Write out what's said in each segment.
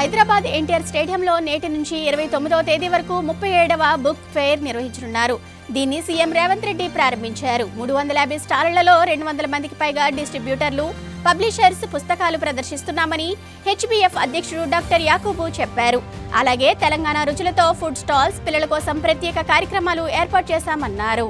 హైదరాబాద్ ఎన్టీఆర్ స్టేడియంలో నేటి నుంచి 29వ తేదీ వరకు 37వ బుక్ ఫెయిర్ నిర్వహించనున్నారు. దీన్ని సీఎం రేవంత్ రెడ్డి ప్రారంభించారు. 350 స్టాళ్లలో 200 మందికి పైగా డిస్ట్రిబ్యూటర్లు, పబ్లిషర్స్ పుస్తకాలు ప్రదర్శిస్తున్నామని హెచ్బీఎఫ్ అధ్యక్షుడు డాక్టర్ యాకూబు చెప్పారు. అలాగే తెలంగాణ రుచులతో ఫుడ్ స్టాల్స్, పిల్లల కోసం ప్రత్యేక కార్యక్రమాలు ఏర్పాటు చేశామన్నారు.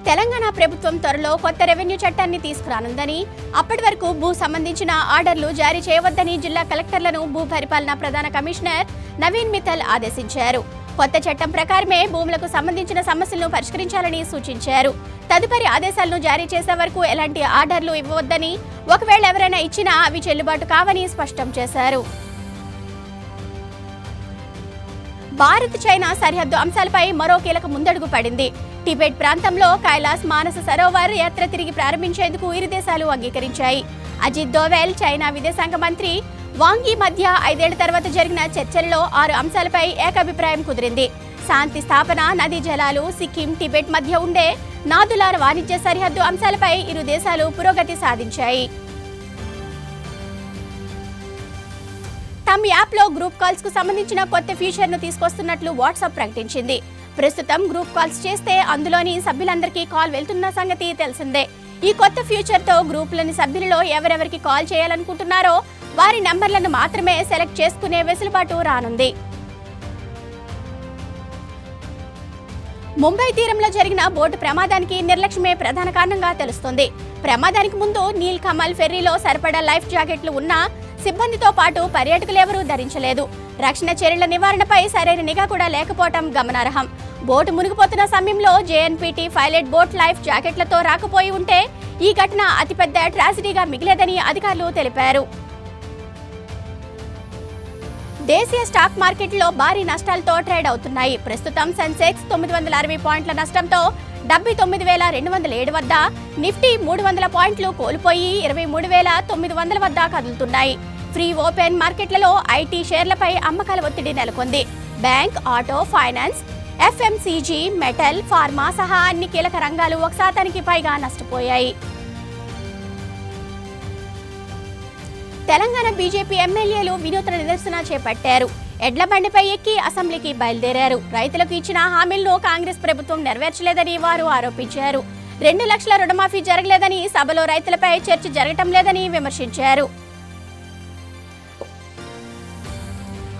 తెలంగాణ ప్రభుత్వం త్వరలో కొత్త రెవెన్యూ చట్టాన్ని తీసుకురానుందని, అప్పటి వరకు భూ సంబంధించిన ఆర్డర్లు జారీ చేయవద్దని జిల్లా కలెక్టర్లను భూ పరిపాలన ప్రధాన కమిషనర్ నవీన్ మిత్తల్ ఆదేశించారు. కొత్త చట్టం ప్రకారమే భూములకు సంబంధించిన సమస్యలను పరిష్కరించాలని సూచించారు. తదుపరి ఆదేశాలను జారీ చేసే వరకు ఎలాంటి ఆర్డర్లు ఇవ్వవద్దని, ఒకవేళ ఎవరైనా ఇచ్చినా అవి చెల్లుబాటు కావని స్పష్టం చేశారు. భారత్ చైనా సరిహద్దు అంశాలపై మరో కీలక ముందడుగు పడింది. టిబెట్ ప్రాంతంలో కైలాస్ మానస సరోవర్ యాత్ర తిరిగి ప్రారంభించేందుకు ఇరు దేశాలు అంగీకరించాయి. అజిత్ దోవెల్, చైనా విదేశాంగ మంత్రి వాంగ్ యీ మధ్య 5 ఏళ్ల తర్వాత జరిగిన చర్చలలో 6 అంశాలపై ఏకాభిప్రాయం కుదిరింది. శాంతి స్థాపన, నదీ జలాలు, సిక్కిం, టిబెట్ మధ్య ఉండే నాదులార్ వాణిజ్య సరిహద్దు అంశాలపై ఇరు దేశాలు పురోగతి సాధించాయి. తమ యాప్లో గ్రూప్ కాల్స్ కు సంబంధించిన కొత్త ఫీచర్ను తీసుకొస్తున్నట్లు వాట్సాప్ ప్రకటించింది. ప్రస్తుతం గ్రూప్ కాల్స్ చేస్తే అందులోని సభ్యులందరికీ కాల్ వెళ్తున్న సంగతి తెలిసిందే. ఈ కొత్త ఫ్యూచర్తో గ్రూపులోని సభ్యులలో ఎవరెవరికి కాల్ చేయాలనుకుంటున్నారో వారి నంబర్లను మాత్రమే సెలెక్ట్ చేసుకునే వెసులుబాటు రానుంది. ముంబై తీరంలో జరిగిన బోటు ప్రమాదానికి నిర్లక్ష్యమే ప్రధాన కారణంగా తెలుస్తోంది. ప్రమాదానికి ముందు నీల్ కమల్ ఫెర్రీలో సరిపడా లైఫ్ జాకెట్లు ఉన్నా సిబ్బందితో పాటు పర్యాటకులెవరూ ధరించలేదు. రక్షణ చర్యల నివారణపై సరైన నిఘా కూడా లేకపోవడం గమనార్హం. బోటు మునిగిపోతున్న సమయంలో జేఎన్పీటీ పైలట్ బోట్ లైఫ్ జాకెట్లతో రాకపోయి ఉంటే ఈ ఘటన అతిపెద్ద ట్రాజడీగా మిగిలేదని అధికారులు తెలిపారు. దేశీయ స్టాక్ మార్కెట్లో భారీ నష్టాలతో ట్రేడ్ అవుతున్నాయి. ప్రస్తుతం సెన్సెక్స్ 960 పాయింట్ల నష్టంతో 79,207 వద్ద, నిఫ్టీ 300 పాయింట్లు కోల్పోయి 23,900 వద్ద కదులుతున్నాయి. ఫ్రీ ఓపెన్ మార్కెట్లలో ఐటీ షేర్లపై అమ్మకాల ఒత్తిడి నెలకొంది. Bank, auto, finance, FMCG, metal, pharma సహా అన్ని కీలక రంగాలు 1% పైగా నష్టపోయాయి. తెలంగాణ బీజేపీ ఎమ్మెల్యేలు వినూత్న నిరసన చేపట్టారు. ఎడ్ల బండిపై ఎక్కి అసెంబ్లీకి బయలుదేరారు. రైతులకు ఇచ్చిన హామీలను కాంగ్రెస్ ప్రభుత్వం నెరవేర్చలేదని వారు ఆరోపించారు. 2 లక్షల రుణమాఫీ జరగలేదని, సభలో రైతులపై చర్చ జరగటం లేదని విమర్శించారు.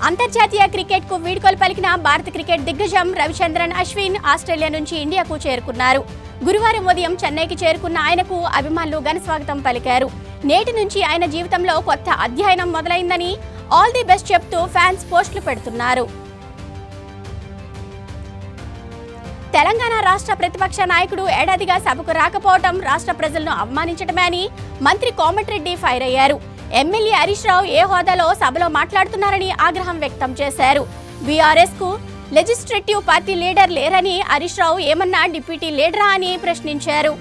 అంతర్జాతీయ క్రికెట్ కు వీడ్కోలు పలికిన భారత క్రికెట్ దిగ్గజం రవిచంద్రన్ అశ్విన్ ఆస్ట్రేలియా నుంచి ఇండియాకు చేరుకున్నారు. గురువారం ఉదయం చెన్నైకి చేరుకున్న ఆయనకు అభిమానులు ఘన స్వాగతం పలికారు. నేటి నుంచి ఆయన జీవితంలో కొత్త అధ్యాయం మొదలైందని ఆల్ ది బెస్ట్ చెప్తూ ఫ్యాన్స్ పోస్టులు పెడుతున్నారు. తెలంగాణ రాష్ట్ర ప్రతిపక్ష నాయకుడు ఏడాదిగా సభకు రాకపోవడం రాష్ట్ర ప్రజలను అవమానించడమే అని మంత్రి కోమటిరెడ్డి ఫైర్ అయ్యారు. ఎమ్మెల్యే హరీష్ రావు ఏ హోదాలో సభలో మాట్లాడుతున్నారని ఆగ్రహం వ్యక్తం చేశారు. బీఆర్ఎస్ కు లెజిస్లేటివ్ పార్టీ లీడర్ లేరని, హరీష్ రావు ఏమన్నా డిప్యూటీ లీడరా అని ప్రశ్నించారు.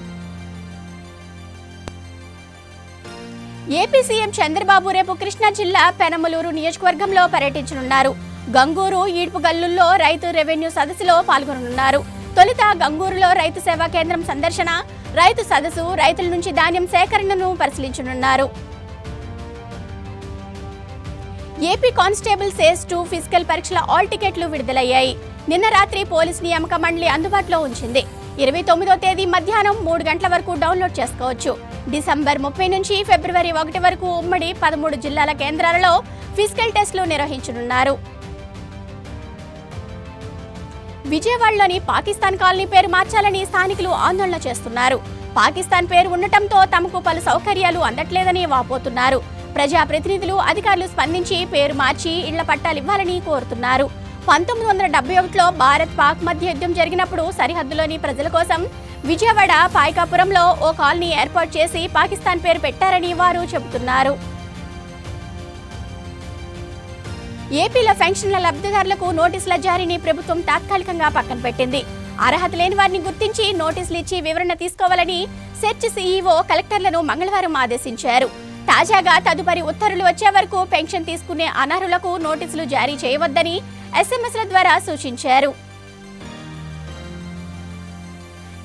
ఏపీ సీఎం చంద్రబాబు రేపు కృష్ణా జిల్లా పెనమలూరు నియోజకవర్గంలో పర్యటించనున్నారు. గంగూరు, ఈడ్పుగల్లుల్లో రైతు రెవెన్యూ సదస్సులో పాల్గొననున్నారు. తొలుత గంగూరులో రైతు సేవా కేంద్రం సందర్శన, రైతు సదస్సు, రైతుల నుంచి ధాన్యం సేకరణను పరిశీలించనున్నారు. ఏపీ కానిస్టేబుల్ సేస్ 2 ఫిజికల్ పరీక్షల ఆల్ టికెట్లు విడుదలయ్యాయి. నిన్న రాత్రి పోలీస్ నియామక మండలి అందుబాటులో ఉంచింది. 29వ తేదీ మధ్యాహ్నం 3 గంటల వరకు డౌన్లోడ్ చేసుకోవచ్చు. డిసెంబర్ 30 నుంచి ఫిబ్రవరి 1 వరకు ఉమ్మడి 13 జిల్లాల కేంద్రాలలో ఫిజికల్ టెస్టులు నిర్వహించనున్నారు. విజయవాడలోని పాకిస్తాన్ కాలనీ పేరు మార్చాలని స్థానికులు ఆందోళన చేస్తున్నారు. పాకిస్తాన్ పేరు ఉండటంతో తమకు పలు సౌకర్యాలు అందట్లేదని వాపోతున్నారు. ప్రజాప్రతినిధులు, అధికారులు స్పందించి పేరు మార్చి ఇళ్ల పట్టాలు ఇవ్వాలని కోరుతున్నారు. 1971లో భారత్ పాక్ మధ్య యుద్ధం జరిగినప్పుడు సరిహద్దులోని ప్రజల కోసం విజయవాడ పాయకాపురంలో ఓ కాలనీ ఏర్పాటు చేసి పాకిస్తాన్ పేరు పెట్టారని వారు చెబుతున్నారు. ఏపీలో పెన్షన్ల లబ్ధిదారులకు నోటీసుల జారీని ప్రభుత్వం తాత్కాలికంగా పక్కన పెట్టింది. అర్హత లేని వారిని గుర్తించి నోటీసులు ఇచ్చి వివరణ తీసుకోవాలని సెర్చ్ సీఈఓ కలెక్టర్లను మంగళవారం ఆదేశించారు. తాజాగా తదుపరి ఉత్తర్వులు వచ్చే వరకు పెన్షన్ తీసుకునే అనర్హులకు నోటీసులు జారీ చేయవద్దని ఎస్ఎంఎస్ల ద్వారా సూచించారు.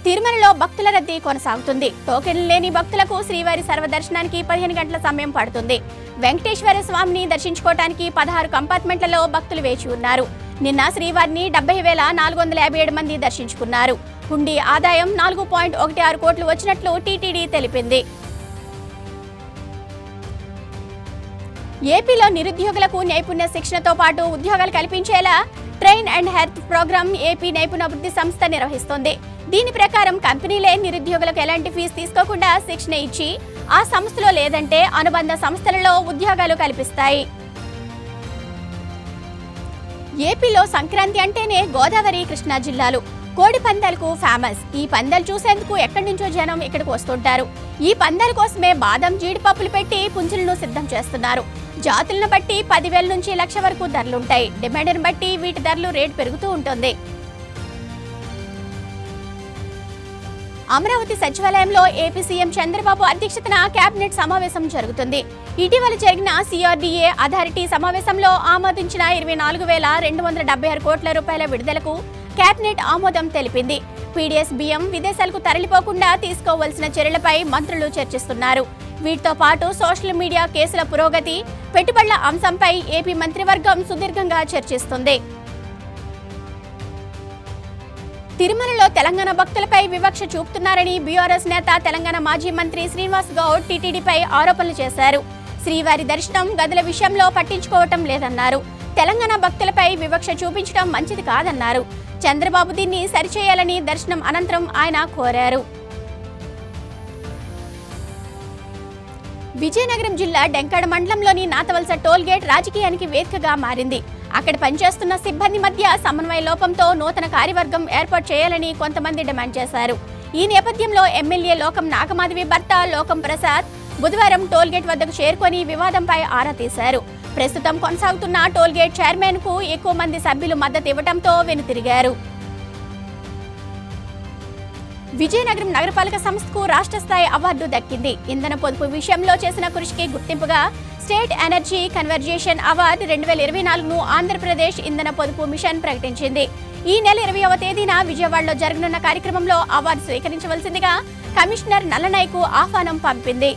తిరుమలలో భక్తుల రద్దీ కొనసాగుతుంది. టోకెన్లు లేని భక్తులకు శ్రీవారి సర్వదర్శనానికి 15 గంటల సమయం పడుతుంది. వెంకటేశ్వర స్వామిని దర్శించుకోవడానికి 16 కంపార్ట్మెంట్లలో భక్తులు వేచి ఉన్నారు. నిన్న శ్రీవారిని 70,457 మంది దర్శించుకున్నారు. హుండీ ఆదాయం 4.16 కోట్లు వచ్చినట్లు టీటీడీ తెలిపింది. ఏపీలో నిరుద్యోగులకు నైపుణ్య శిక్షణతో పాటు ఉద్యోగాలు కల్పించేలా train and health programme AP నైపుణ్యాభివృద్ధి సంస్థ నిర్వహిస్తోంది. దీని ప్రకారం కంపెనీలే నిరుద్యోగులకు ఎలాంటి ఫీజు తీసుకోకుండా శిక్షణ ఇచ్చి ఆ సంస్థలో లేదంటే అనుబంధ సంస్థలలో ఉద్యోగాలు కల్పిస్తాయి. ఏపీలో సంక్రాంతి అంటేనే గోదావరి, కృష్ణా జిల్లాలు కోడి పందాలకు ఫేమస్. ఈ పందాలు చూసేందుకు ఎక్కడి నుంచో జనం ఇక్కడికి వస్తుంటారు. ఈ పందాల కోసమే బాదం, జీడిపప్పులు పెట్టి పుంజులను సిద్ధం చేస్తున్నారు. జాతులను బట్టి 10,000 నుంచి 1,00,000 వరకు ధరలుంటాయి. డిమాండ్ని బట్టి వీటి ధరలు రేటు పెరుగుతూ ఉంటుంది. అమరావతి సచివాలయంలో ఏపీ సీఎం చంద్రబాబు అధ్యక్షతన కేబినెట్ సమావేశం జరుగుతుంది. ఇటీవల జరిగిన CRDA అథారిటీ సమావేశంలో ఆమోదించిన 24,276 కోట్ల రూపాయల విడుదలకు కేబినెట్ ఆమోదం తెలిపింది. పీడీఎస్ బియ్యం విదేశాలకు తరలిపోకుండా తీసుకోవాల్సిన చర్యలపై మంత్రులు చర్చిస్తున్నారు. వీటితో పాటు సోషల్ మీడియా కేసుల పురోగతి, పెట్టుబడుల అంశంపై ఏపీ మంత్రివర్గం సుదీర్ఘంగా చర్చిస్తుంది. తిరుమలలో తెలంగాణ భక్తులపై వివక్ష చూపుతున్నారని బీఆర్ఎస్ నేత, తెలంగాణ మాజీ మంత్రి శ్రీనివాస్ గౌడ్ టీటీడీపై ఆరోపణలు చేశారు. శ్రీవారి దర్శనం గదుల విషయంలో పట్టించుకోవటం లేదన్నారు. తెలంగాణ భక్తులపై వివక్ష చూపించడం మంచిది కాదన్నారు. చంద్రబాబు దీన్ని సరిచేయాలని దర్శనం అనంతరం ఆయన కోరారు. విజయనగరం జిల్లా డెంకాడ మండలంలోని నాతవలస టోల్ గేట్ రాజకీయానికి వేదికగా మారింది. అక్కడ పనిచేస్తున్న సిబ్బంది మధ్య సమన్వయ లోపంతో నూతన కార్యవర్గం ఏర్పాటు చేయాలని కొంతమంది డిమాండ్ చేశారు. ఈ నేపథ్యంలో ఎమ్మెల్యే లోకం నాగమాధవి భర్త లోకం ప్రసాద్ బుధవారం టోల్ గేట్ వద్దకు చేరుకొని వివాదంపై ఆరా తీశారు. ప్రస్తుతం కొనసాగుతున్న టోల్ గేట్ చైర్మన్ కు ఎక్కువ మంది సభ్యులు మద్దతు ఇవ్వడంతో వెనుతిరిగారు. విజయనగరం నగరపాలక సంస్థకు రాష్ట్ర స్థాయి అవార్డు దక్కింది. ఇంధన పొదుపు విషయంలో చేసిన కృషికి గుర్తింపుగా state energy conversation award 2024ను Andhra Pradesh ఇంధన పొదుపు మిషన్ ప్రకటించింది. ఈ నెల 20వ తేదీన విజయవాడలో జరగనున్న కార్యక్రమంలో అవార్డు స్వీకరించవలసిందిగా కమిషనర్ నల్లనాయ్కు ఆహ్వానం పంపింది.